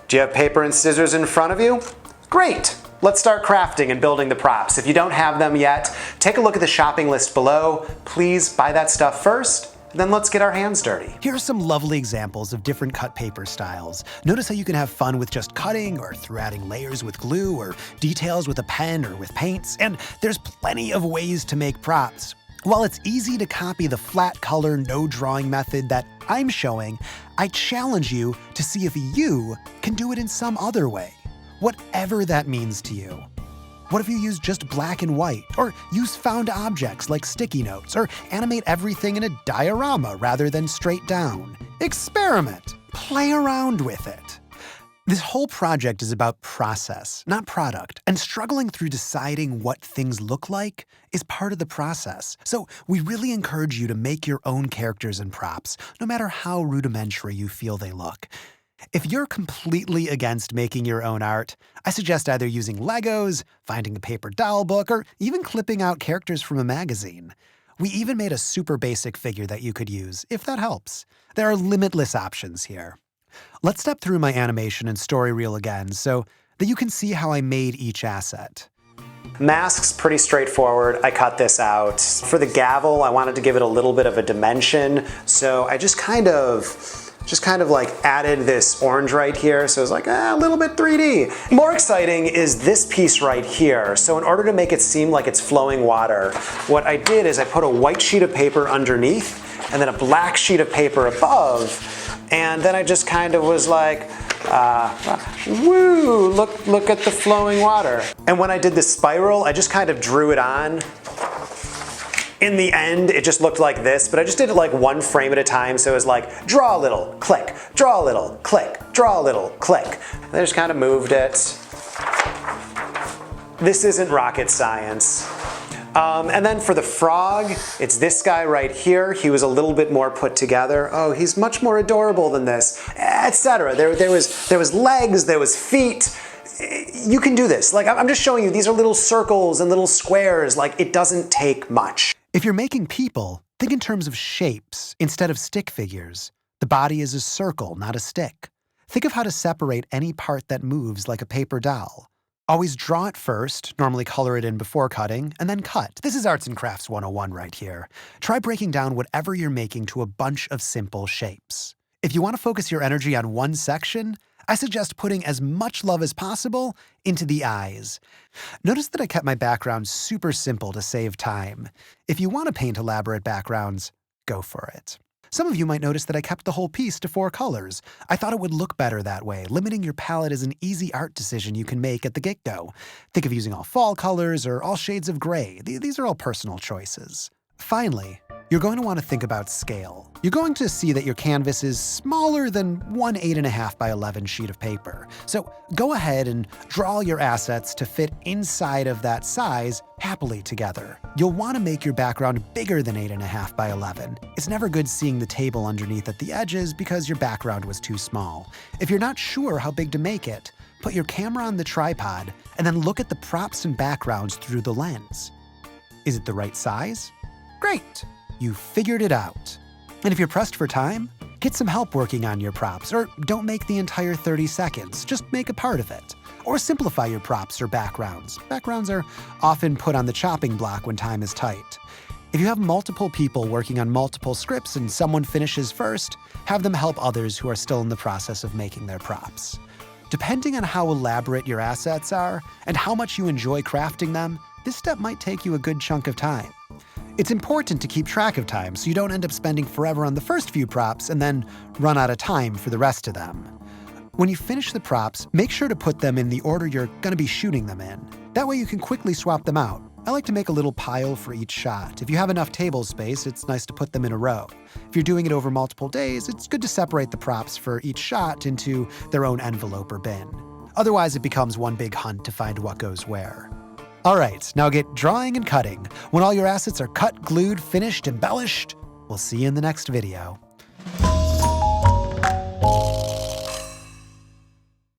Do you have paper and scissors in front of you? Great! Let's start crafting and building the props. If you don't have them yet, take a look at the shopping list below. Please buy that stuff first, and then let's get our hands dirty. Here are some lovely examples of different cut paper styles. Notice how you can have fun with just cutting, or through adding layers with glue, or details with a pen or with paints, and there's plenty of ways to make props. While it's easy to copy the flat color, no drawing method that I'm showing, I challenge you to see if you can do it in some other way, whatever that means to you. What if you use just black and white, or use found objects like sticky notes, or animate everything in a diorama rather than straight down? Experiment, play around with it. This whole project is about process, not product, and struggling through deciding what things look like is part of the process. So we really encourage you to make your own characters and props, no matter how rudimentary you feel they look. If you're completely against making your own art, I suggest either using Legos, finding a paper doll book, or even clipping out characters from a magazine. We even made a super basic figure that you could use, if that helps. There are limitless options here. Let's step through my animation and story reel again so that you can see how I made each asset. Mask's pretty straightforward. I cut this out. For the gavel, I wanted to give it a little bit of a dimension, so I just kind of like added this orange right here, so it's like a little bit 3D. More exciting is this piece right here. So in order to make it seem like it's flowing water, what I did is I put a white sheet of paper underneath and then a black sheet of paper above, and then I just kind of was like, woo, look at the flowing water. And when I did the spiral, I just kind of drew it on. In the end, it just looked like this, but I just did it like one frame at a time, so it was like, draw a little, click, draw a little, click, draw a little, click. And I just kind of moved it. This isn't rocket science. And then for the frog, it's this guy right here. He was a little bit more put together. Oh, he's much more adorable than this, etc. There was legs, there was feet. You can do this. Like, I'm just showing you, these are little circles and little squares. Like, it doesn't take much. If you're making people, think in terms of shapes instead of stick figures. The body is a circle, not a stick. Think of how to separate any part that moves like a paper doll. Always draw it first, normally color it in before cutting, and then cut. This is Arts and Crafts 101 right here. Try breaking down whatever you're making to a bunch of simple shapes. If you want to focus your energy on one section, I suggest putting as much love as possible into the eyes. Notice that I kept my background super simple to save time. If you want to paint elaborate backgrounds, go for it. Some of you might notice that I kept the whole piece to 4 colors. I thought it would look better that way. Limiting your palette is an easy art decision you can make at the get-go. Think of using all fall colors or all shades of gray. These are all personal choices. Finally, you're going to want to think about scale. You're going to see that your canvas is smaller than one 8.5 by 11 sheet of paper. So go ahead and draw your assets to fit inside of that size happily together. You'll want to make your background bigger than 8.5 by 11. It's never good seeing the table underneath at the edges because your background was too small. If you're not sure how big to make it, put your camera on the tripod and then look at the props and backgrounds through the lens. Is it the right size? Great! You figured it out. And if you're pressed for time, get some help working on your props, or don't make the entire 30 seconds, just make a part of it. Or simplify your props or backgrounds. Backgrounds are often put on the chopping block when time is tight. If you have multiple people working on multiple scripts and someone finishes first, have them help others who are still in the process of making their props. Depending on how elaborate your assets are and how much you enjoy crafting them, this step might take you a good chunk of time. It's important to keep track of time so you don't end up spending forever on the first few props and then run out of time for the rest of them. When you finish the props, make sure to put them in the order you're going to be shooting them in. That way you can quickly swap them out. I like to make a little pile for each shot. If you have enough table space, it's nice to put them in a row. If you're doing it over multiple days, it's good to separate the props for each shot into their own envelope or bin. Otherwise, it becomes one big hunt to find what goes where. All right, now get drawing and cutting. When all your assets are cut, glued, finished, embellished, we'll see you in the next video.